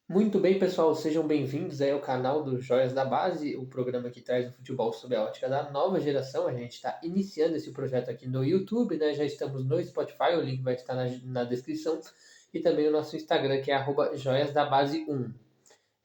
Muito bem, pessoal, sejam bem-vindos aí ao canal do Joias da Base, o programa que traz o futebol sob a ótica da nova geração. A gente está iniciando esse projeto aqui no YouTube, né? Já estamos no Spotify, o link vai estar na descrição, e também o nosso Instagram, que é @joiasdabase1.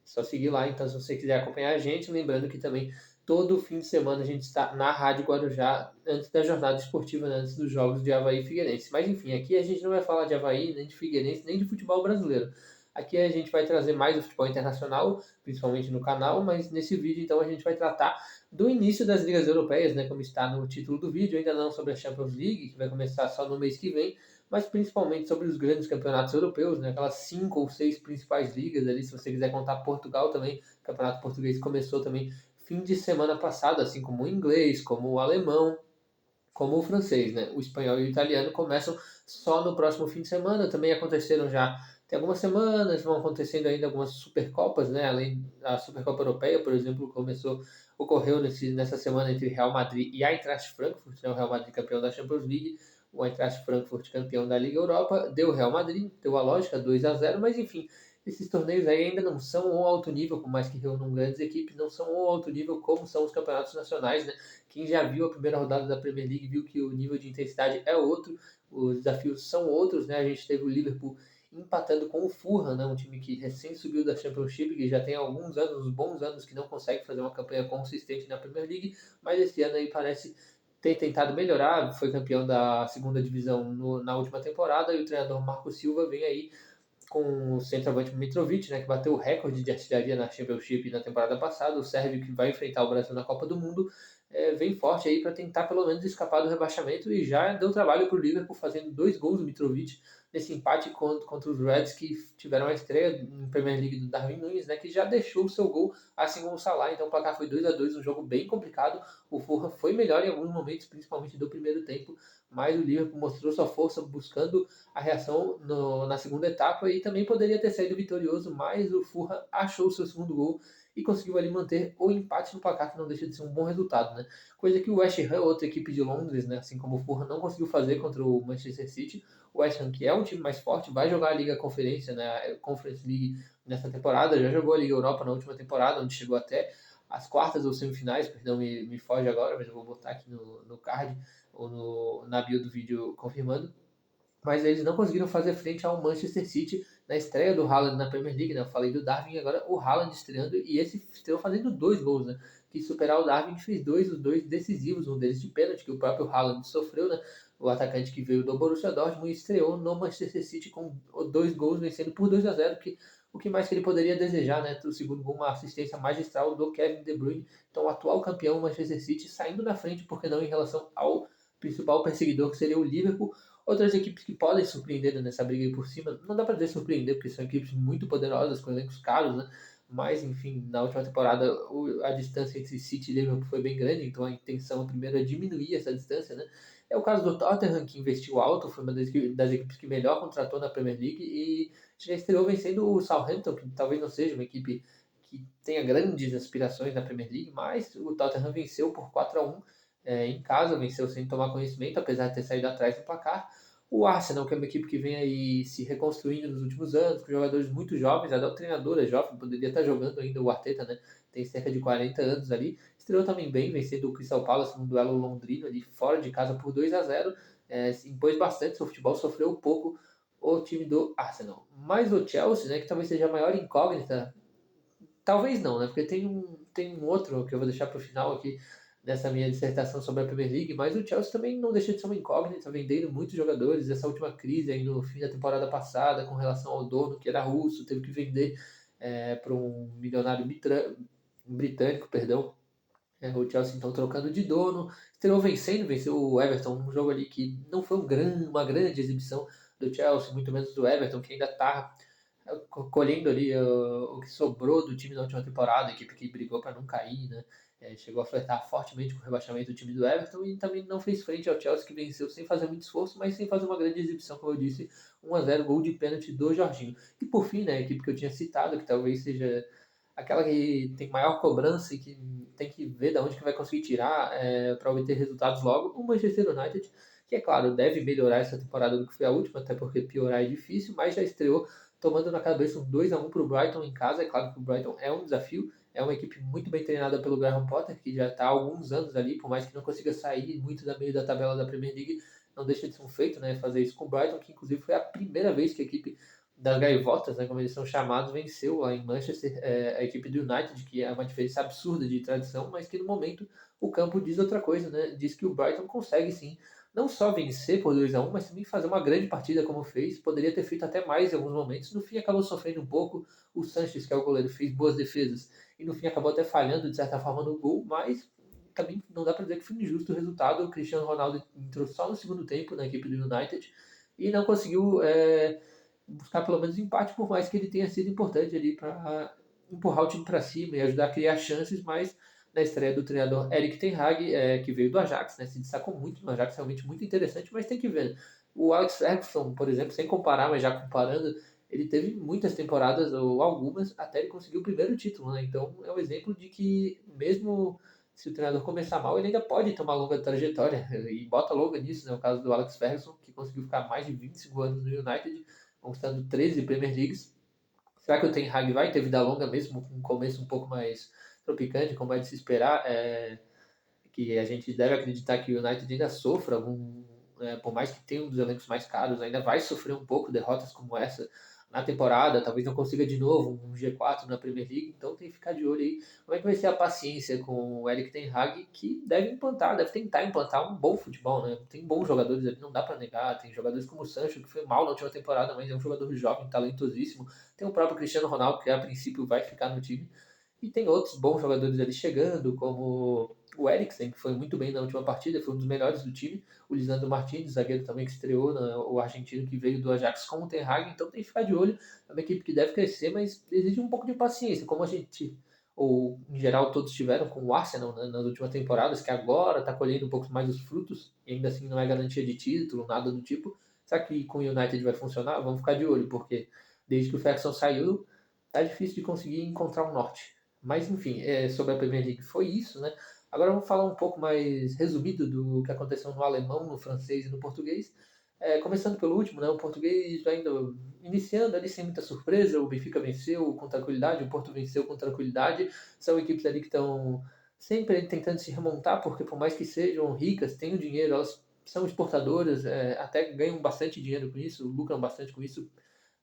Só seguir lá, então, se você quiser acompanhar a gente. Lembrando que também todo fim de semana a gente está na Rádio Guarujá, antes da jornada esportiva, né, antes dos jogos de Avaí e Figueirense. Mas enfim, aqui a gente não vai falar de Avaí, nem de Figueirense, nem de futebol brasileiro. Aqui a gente vai trazer mais o futebol internacional, principalmente no canal, mas nesse vídeo então a gente vai tratar do início das ligas europeias, né, como está no título do vídeo, ainda não sobre a Champions League, que vai começar só no mês que vem, mas principalmente sobre os grandes campeonatos europeus, né? Aquelas 5 ou 6 principais ligas ali, se você quiser contar Portugal também, o campeonato português começou também fim de semana passado, assim como o inglês, como o alemão, como o francês, né? O espanhol e o italiano começam só no próximo fim de semana, também aconteceram já tem algumas semanas, vão acontecendo ainda algumas Supercopas, né? Além da Supercopa Europeia, por exemplo, ocorreu nessa semana entre Real Madrid e Eintracht Frankfurt, né? O Real Madrid campeão da Champions League, o Eintracht Frankfurt campeão da Liga Europa, deu o Real Madrid, deu a lógica 2-0, mas enfim, esses torneios aí ainda não são o alto nível, por mais que reúnam grandes equipes, não são o alto nível como são os campeonatos nacionais, né? Quem já viu a primeira rodada da Premier League viu que o nível de intensidade é outro, os desafios são outros, né? A gente teve o Liverpool empatando com o Fulham, né? Um time que recém subiu da Championship, que já tem alguns anos, bons anos, que não consegue fazer uma campanha consistente na Premier League, mas esse ano aí parece ter tentado melhorar, foi campeão da segunda divisão na última temporada, e o treinador Marco Silva vem aí com o centroavante Mitrovic, né, que bateu o recorde de artilharia na Championship na temporada passada, o sérvio que vai enfrentar o Brasil na Copa do Mundo, vem forte aí para tentar pelo menos escapar do rebaixamento, e já deu trabalho para o Liverpool fazendo 2 gols do Mitrovic nesse empate contra os Reds, que tiveram a estreia em Premier League do Darwin Núñez, né, que já deixou o seu gol, assim como o Salah. Então o placar foi 2-2, um jogo bem complicado. O Fulham foi melhor em alguns momentos, principalmente do primeiro tempo, mas o Liverpool mostrou sua força buscando a reação na segunda etapa, e também poderia ter saído vitorioso, mas o Fulham achou o seu segundo gol e conseguiu ali manter o empate no placar, que não deixa de ser um bom resultado, né? Coisa que o West Ham, outra equipe de Londres, né, assim como o Fulham, não conseguiu fazer contra o Manchester City. O West Ham, que é um time mais forte, vai jogar a Liga Conferência, né, a Conference League nessa temporada, já jogou a Liga Europa na última temporada, onde chegou até as quartas ou semifinais, perdão, me foge agora, mas eu vou botar aqui no card ou na bio do vídeo confirmando, mas eles não conseguiram fazer frente ao Manchester City na estreia do Haaland na Premier League, né? Eu falei do Darwin, agora o Haaland estreando, e esse estreou fazendo 2 gols, né? Que superar o Darwin, que fez os dois decisivos, um deles de pênalti, que o próprio Haaland sofreu, né? O atacante que veio do Borussia Dortmund e estreou no Manchester City com 2 gols, vencendo por 2-0, que o que mais que ele poderia desejar, né? O segundo gol, uma assistência magistral do Kevin De Bruyne, então o atual campeão Manchester City, saindo na frente, porque não em relação ao principal perseguidor, que seria o Liverpool. Outras equipes que podem surpreender nessa briga aí por cima, não dá para dizer surpreender, porque são equipes muito poderosas, com elencos caros, né? Mas, enfim, na última temporada a distância entre City e Liverpool foi bem grande, então a intenção primeiro é diminuir essa distância, né? É o caso do Tottenham, que investiu alto, foi uma das equipes que melhor contratou na Premier League e já estreou vencendo o Southampton, que talvez não seja uma equipe que tenha grandes aspirações na Premier League, mas o Tottenham venceu por 4-1 em casa, venceu sem tomar conhecimento, apesar de ter saído atrás do placar. O Arsenal, que é uma equipe que vem aí se reconstruindo nos últimos anos, com jogadores muito jovens, até o treinador é jovem, poderia estar jogando ainda o Arteta, né? Tem cerca de 40 anos ali. Estreou também bem, vencendo o Crystal Palace num duelo londrino ali fora de casa por 2-0. Se impôs bastante seu futebol, sofreu um pouco o time do Arsenal. Mas o Chelsea, né, que talvez seja a maior incógnita, talvez não, né? Porque tem um outro que eu vou deixar para o final aqui dessa minha dissertação sobre a Premier League, mas o Chelsea também não deixa de ser uma incógnita, vendendo muitos jogadores. Essa última crise aí no fim da temporada passada, com relação ao dono, que era russo, teve que vender para um milionário britânico, perdão. O Chelsea então trocando de dono, estreou venceu o Everton, um jogo ali que não foi uma grande exibição do Chelsea, muito menos do Everton, que ainda está colhendo ali o que sobrou do time na última temporada, a equipe que brigou para não cair, né? Chegou a flertar fortemente com o rebaixamento do time do Everton, e também não fez frente ao Chelsea, que venceu sem fazer muito esforço, mas sem fazer uma grande exibição, como eu disse, 1-0, gol de pênalti do Jorginho. E por fim, né, a equipe que eu tinha citado, que talvez seja aquela que tem maior cobrança e que tem que ver de onde que vai conseguir tirar para obter resultados logo, o Manchester United, que é claro, deve melhorar essa temporada do que foi a última, até porque piorar é difícil, mas já estreou tomando na cabeça um 2-1 para o Brighton em casa. É claro que o Brighton é um desafio, é uma equipe muito bem treinada pelo Graham Potter, que já está há alguns anos ali, por mais que não consiga sair muito da meio da tabela da Premier League, não deixa de ser um feito, né, fazer isso com o Brighton, que inclusive foi a primeira vez que a equipe das Gaivotas, né, como eles são chamados, venceu lá em Manchester a equipe do United, que é uma diferença absurda de tradição, mas que no momento o campo diz outra coisa, né? Diz que o Brighton consegue sim, não só vencer por 2-1, mas também fazer uma grande partida como fez. Poderia ter feito até mais em alguns momentos. No fim acabou sofrendo um pouco. O Sanches, que é o goleiro, fez boas defesas e no fim acabou até falhando de certa forma no gol, mas também não dá para dizer que foi injusto o resultado. O Cristiano Ronaldo entrou só no segundo tempo na equipe do United e não conseguiu buscar pelo menos empate, por mais que ele tenha sido importante ali para empurrar o time para cima e ajudar a criar chances, mas na estreia do treinador Erik ten Hag, que veio do Ajax, né, se destacou muito no Ajax, realmente muito interessante, mas tem que ver, né? O Alex Ferguson, por exemplo, sem comparar, mas já comparando, ele teve muitas temporadas, ou algumas, até ele conseguir o primeiro título, né? Então é um exemplo de que mesmo se o treinador começar mal, ele ainda pode ter uma longa trajetória, e bota longa nisso, né? O caso do Alex Ferguson, que conseguiu ficar mais de 25 anos no United, conquistando 13 Premier Leagues. Será que o Ten Hag vai ter vida longa mesmo, com um começo um pouco mais tropicante, como é de se esperar? Que a gente deve acreditar que o United ainda sofra por mais que tenha um dos elencos mais caros, ainda vai sofrer um pouco derrotas como essa na temporada, talvez não consiga de novo um G4 na Premier League, então tem que ficar de olho aí como é que vai ser a paciência com o Erik ten Hag, que deve tentar implantar um bom futebol, né? Tem bons jogadores ali, não dá para negar, tem jogadores como o Sancho, que foi mal na última temporada, mas é um jogador jovem, talentosíssimo, tem o próprio Cristiano Ronaldo, que a princípio vai ficar no time, e tem outros bons jogadores ali chegando, como o Eriksen, que foi muito bem na última partida, foi um dos melhores do time. O Lisandro Martins, zagueiro também que estreou, o argentino que veio do Ajax com o Ten Hag. Então tem que ficar de olho. É uma equipe que deve crescer, mas exige um pouco de paciência, como a gente, ou em geral todos tiveram com o Arsenal, né, nas últimas temporadas, que agora está colhendo um pouco mais os frutos, e ainda assim não é garantia de título, nada do tipo. Será que com o United vai funcionar? Vamos ficar de olho, porque desde que o Ferguson saiu, tá difícil de conseguir encontrar um norte. Mas enfim, sobre a Premier League foi isso, né? Agora vamos falar um pouco mais resumido do que aconteceu no alemão, no francês e no português. Começando pelo último, né? O português ainda iniciando ali sem muita surpresa, o Benfica venceu com tranquilidade, o Porto venceu com tranquilidade. São equipes ali que estão sempre tentando se remontar, porque por mais que sejam ricas, tenham dinheiro, elas são exportadoras, até ganham bastante dinheiro com isso, lucram bastante com isso,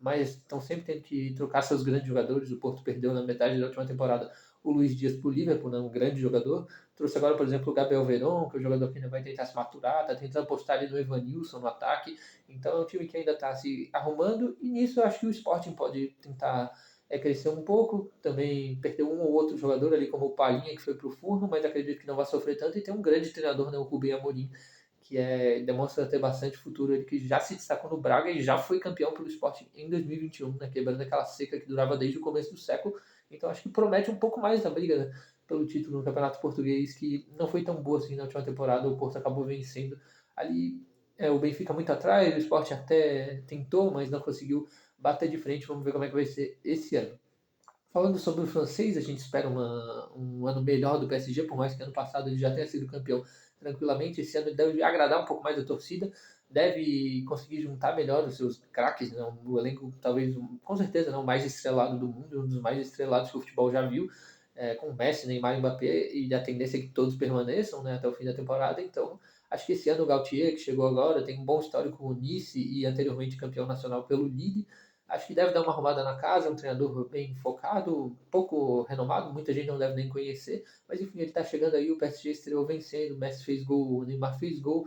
mas estão sempre tendo que trocar seus grandes jogadores. O Porto perdeu na metade da última temporada o Luiz Dias para o Liverpool, né, um grande jogador. Trouxe agora, por exemplo, o Gabriel Veron, que é um jogador que ainda vai tentar se maturar, está tentando apostar ali no Evanilson no ataque. Então é um time que ainda está se arrumando, e nisso eu acho que o Sporting pode tentar crescer um pouco. Também perdeu um ou outro jogador ali, como o Palhinha, que foi para o Furno, mas acredito que não vai sofrer tanto. E tem um grande treinador, né, o Rubem Amorim, que demonstra ter bastante futuro. Ele que já se destacou no Braga e já foi campeão pelo Sporting em 2021, né, quebrando aquela seca que durava desde o começo do século. Então acho que promete um pouco mais a briga, né, pelo título no Campeonato Português, que não foi tão boa assim na última temporada. O Porto acabou vencendo. Ali o Benfica muito atrás, o Sport até tentou, mas não conseguiu bater de frente. Vamos ver como é que vai ser esse ano. Falando sobre o francês, a gente espera um ano melhor do PSG, por mais que ano passado ele já tenha sido campeão tranquilamente. Esse ano ele deve agradar um pouco mais a torcida, deve conseguir juntar melhor os seus craques, né? O elenco talvez, com certeza, não, o mais estrelado do mundo, um dos mais estrelados que o futebol já viu, com Messi, Neymar e Mbappé, e a tendência é que todos permaneçam, né, até o fim da temporada. Então acho que esse ano o Gautier, que chegou agora, tem um bom histórico com o Nice e anteriormente campeão nacional pelo Lille. Acho que deve dar uma arrumada na casa, é um treinador bem focado, pouco renomado, muita gente não deve nem conhecer, mas enfim, ele está chegando aí, o PSG estreou vencendo, o Messi fez gol, o Neymar fez gol,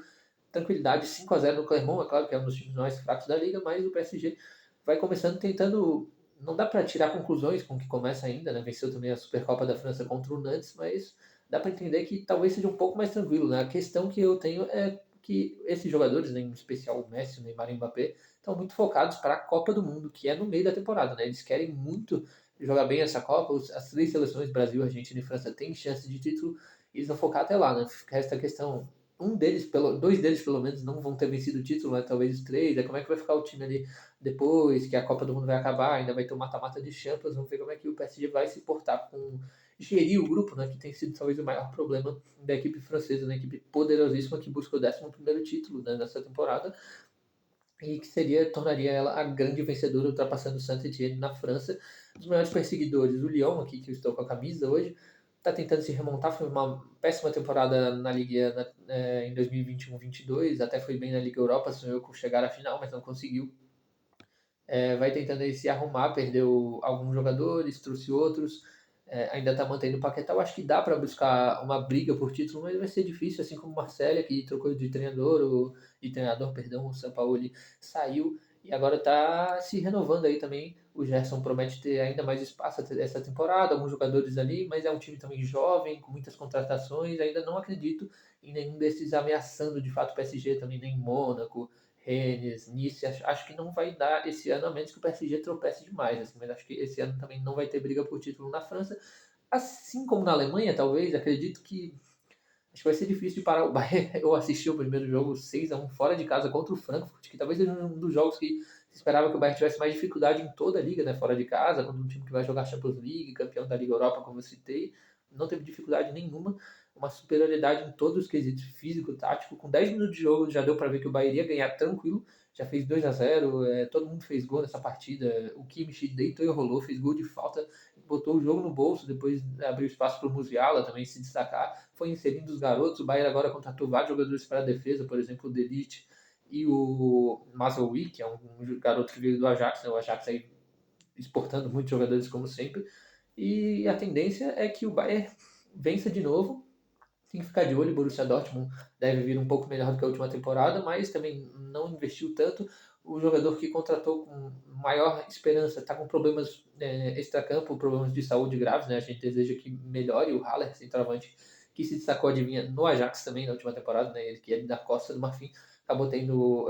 tranquilidade, 5-0 no Clermont, é claro que é um dos times mais fracos da liga, mas o PSG vai começando tentando, não dá para tirar conclusões com o que começa ainda, né? Venceu também a Supercopa da França contra o Nantes, mas dá para entender que talvez seja um pouco mais tranquilo, né? A questão que eu tenho é que esses jogadores, né, em especial o Messi, o Neymar e o Mbappé, estão muito focados para a Copa do Mundo, que é no meio da temporada, né? Eles querem muito jogar bem essa Copa. As três seleções, Brasil, Argentina e França, têm chance de título, e eles vão focar até lá, né? Resta a questão, dois deles pelo menos não vão ter vencido o título, né? Talvez os três. Como é que vai ficar o time ali depois que a Copa do Mundo vai acabar? Ainda vai ter o mata-mata de Champions. Vamos ver como é que o PSG vai se portar com gerir o grupo, né? Que tem sido talvez o maior problema da equipe francesa, né? Equipe poderosíssima que busca o 11º título, né, nessa temporada. e que tornaria ela a grande vencedora, ultrapassando o Saint-Étienne na França. Os maiores perseguidores, o Lyon, aqui que eu estou com a camisa hoje, está tentando se remontar, foi uma péssima temporada na Liga em 2021-22, até foi bem na Liga Europa, sonhou com chegar à final, mas não conseguiu. Vai tentando aí se arrumar, perdeu alguns jogadores, trouxe outros, ainda está mantendo o Paquetá. Eu acho que dá para buscar uma briga por título, mas vai ser difícil, assim como o Marcelo, que trocou de treinador, perdão, o Sampaoli saiu e agora está se renovando aí também. O Gerson promete ter ainda mais espaço essa temporada, alguns jogadores ali, mas é um time também jovem, com muitas contratações. Ainda não acredito em nenhum desses ameaçando de fato o PSG também, nem Mônaco, Rennes, Nice, acho que não vai dar esse ano, a menos que o PSG tropece demais, assim, mas acho que esse ano também não vai ter briga por título na França, assim como na Alemanha, talvez, acredito que acho que vai ser difícil de parar o Bayern. Eu assisti o primeiro jogo 6-1 fora de casa contra o Frankfurt, que talvez seja um dos jogos que se esperava que o Bayern tivesse mais dificuldade em toda a liga, né, fora de casa, quando um time que vai jogar Champions League, campeão da Liga Europa, como eu citei, não teve dificuldade nenhuma, uma superioridade em todos os quesitos, físico, tático. Com 10 minutos de jogo já deu para ver que o Bayern ia ganhar tranquilo, já fez 2-0, todo mundo fez gol nessa partida, o Kimmich deitou e rolou, fez gol de falta, botou o jogo no bolso, depois abriu espaço para o Musiala também se destacar, foi inserindo os garotos. O Bayern agora contratou vários jogadores para a defesa, por exemplo, o Delite e o Mazoui, que é um garoto que veio do Ajax, né? O Ajax aí exportando muitos jogadores como sempre. E a tendência é que o Bayern vença de novo. Tem que ficar de olho, o Borussia Dortmund deve vir um pouco melhor do que a última temporada, mas também não investiu tanto. O jogador que contratou com maior esperança está com problemas extracampo, problemas de saúde graves, né? A gente deseja que melhore. O Haller, centroavante, que se destacou, adivinha, no Ajax também na última temporada, né? Ele que é da Costa do Marfim, acabou tendo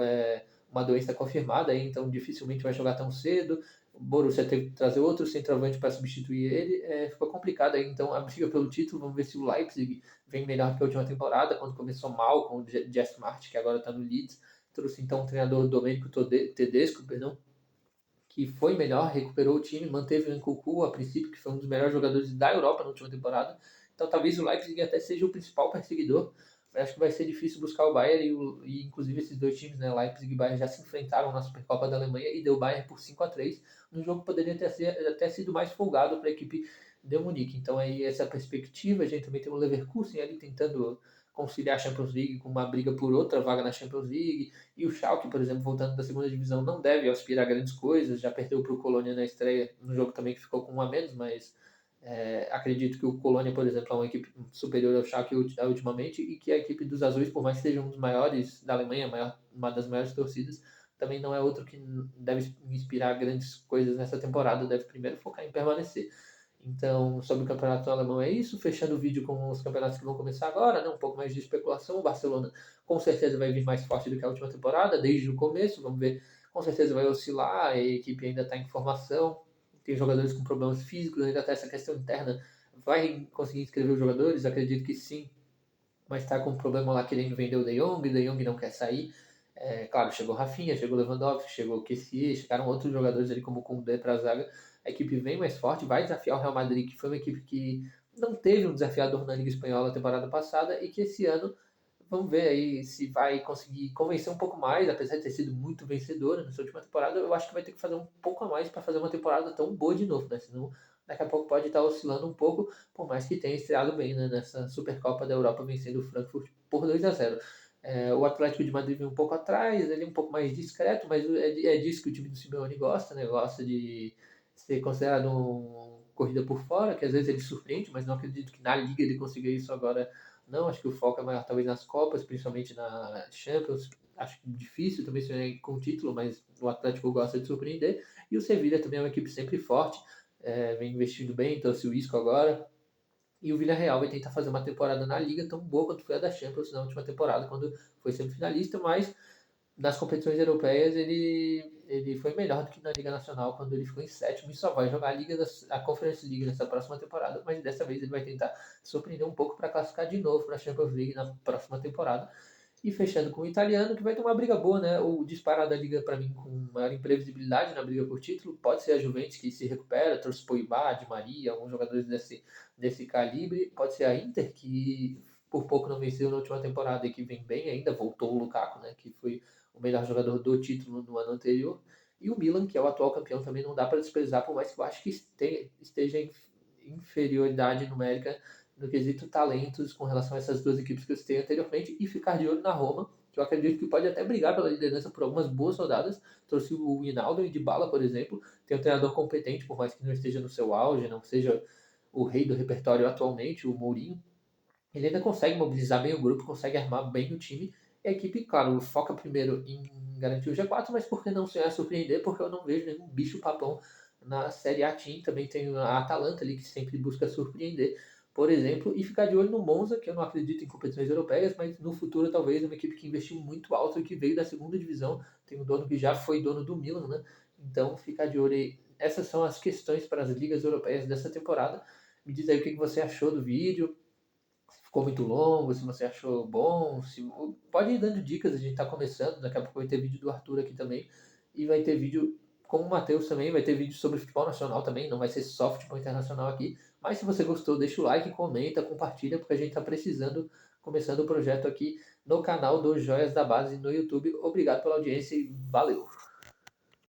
uma doença confirmada, então dificilmente vai jogar tão cedo. O Borussia teve que trazer outro centroavante para substituir ele, ficou complicado aí, então a briga pelo título, vamos ver se o Leipzig vem melhor que a última temporada, quando começou mal com o Jess Smart, que agora está no Leeds. Trouxe então o treinador Domenico Tedesco, perdão, que foi melhor, recuperou o time, manteve o Nkunku a princípio, que foi um dos melhores jogadores da Europa na última temporada. Então talvez o Leipzig até seja o principal perseguidor. Eu acho que vai ser difícil buscar o Bayern e inclusive esses dois times, né, Leipzig e Bayern, já se enfrentaram na Supercopa da Alemanha e deu Bayern por 5-3. Um jogo que poderia ter até sido mais folgado para a equipe de Munique. Então aí essa perspectiva, a gente também tem o Leverkusen ali tentando conciliar a Champions League com uma briga por outra vaga na Champions League. E o Schalke, por exemplo, voltando da segunda divisão, não deve aspirar a grandes coisas. Já perdeu para o Colônia na estreia, no jogo também que ficou com um a menos, mas acredito que o Colônia, por exemplo, é uma equipe superior ao Schalke ultimamente e que a equipe dos Azuis, por mais que seja um dos maiores da Alemanha, uma das maiores torcidas, também não é outro que deve inspirar grandes coisas nessa temporada, deve primeiro focar em permanecer. Então, sobre o campeonato alemão é isso. Fechando o vídeo com os campeonatos que vão começar agora, né? Um pouco mais de especulação. O Barcelona com certeza vai vir mais forte do que a última temporada, desde o começo. Vamos ver, com certeza vai oscilar. A equipe ainda está em formação, tem jogadores com problemas físicos, ainda está essa questão interna. Vai conseguir inscrever os jogadores? Acredito que sim, mas está com um problema lá querendo vender o De Jong não quer sair. Claro, chegou Rafinha, chegou Lewandowski, chegou Kessie, chegaram outros jogadores ali como o Koundé para a zaga. A equipe vem mais forte, vai desafiar o Real Madrid, que foi uma equipe que não teve um desafiador na Liga Espanhola na temporada passada e que esse ano vamos ver aí se vai conseguir convencer um pouco mais, apesar de ter sido muito vencedora nessa última temporada. Eu acho que vai ter que fazer um pouco a mais para fazer uma temporada tão boa de novo, né? Senão daqui a pouco pode estar oscilando um pouco, por mais que tenha estreado bem, né, nessa Supercopa da Europa, vencendo o Frankfurt por 2-0. O Atlético de Madrid vem um pouco atrás, ele é um pouco mais discreto, mas é disso que o time do Simeone gosta, né? Gosta de ser considerado corrida por fora, que às vezes ele surpreende, mas não acredito que na Liga ele consiga isso agora. Não, acho que o foco é maior talvez nas Copas, principalmente na Champions. Acho difícil também ser com o título, mas o Atlético gosta de surpreender. E o Sevilla também é uma equipe sempre forte, vem investindo bem, trouxe o Isco agora. E o Villarreal vai tentar fazer uma temporada na Liga tão boa quanto foi a da Champions na última temporada, quando foi semifinalista, mas nas competições europeias ele foi melhor do que na Liga Nacional quando ele ficou em sétimo e só vai jogar a Conference League nessa próxima temporada, mas dessa vez ele vai tentar surpreender um pouco para classificar de novo para a Champions League na próxima temporada. E fechando com o italiano, que vai ter uma briga boa, né? O disparado da liga, para mim, com maior imprevisibilidade na briga por título, pode ser a Juventus, que se recupera, trouxe Pogba, Di Maria, alguns jogadores desse calibre. Pode ser a Inter, que por pouco não venceu na última temporada e que vem bem ainda, voltou o Lukaku, né? Que foi o melhor jogador do título no ano anterior. E o Milan, que é o atual campeão, também não dá para desprezar, por mais que eu acho que esteja em inferioridade numérica no quesito talentos com relação a essas duas equipes que eu citei anteriormente, e ficar de olho na Roma, que eu acredito que pode até brigar pela liderança por algumas boas rodadas. Trouxe o Hinaldo e Dybala, por exemplo, tem um treinador competente, por mais que não esteja no seu auge, não seja o rei do repertório atualmente, o Mourinho. Ele ainda consegue mobilizar bem o grupo, consegue armar bem o time. E a equipe, claro, foca primeiro em garantir o G4, mas por que não sonhar surpreender? Porque eu não vejo nenhum bicho papão na Série A Team. Também tem a Atalanta ali, que sempre busca surpreender, por exemplo, e ficar de olho no Monza, que eu não acredito em competições europeias, mas no futuro talvez uma equipe que investiu muito alto e que veio da segunda divisão. Tem um dono que já foi dono do Milan, né? Então ficar de olho aí. Essas são as questões para as ligas europeias dessa temporada. Me diz aí o que você achou do vídeo, ficou muito longo, se você achou bom, se... pode ir dando dicas, a gente está começando, daqui a pouco vai ter vídeo do Arthur aqui também, e vai ter vídeo com o Matheus também, vai ter vídeo sobre futebol nacional também, não vai ser só futebol internacional aqui, mas se você gostou, deixa o like, comenta, compartilha, porque a gente está precisando, começando o projeto aqui no canal dos Joias da Base no YouTube. Obrigado pela audiência e valeu!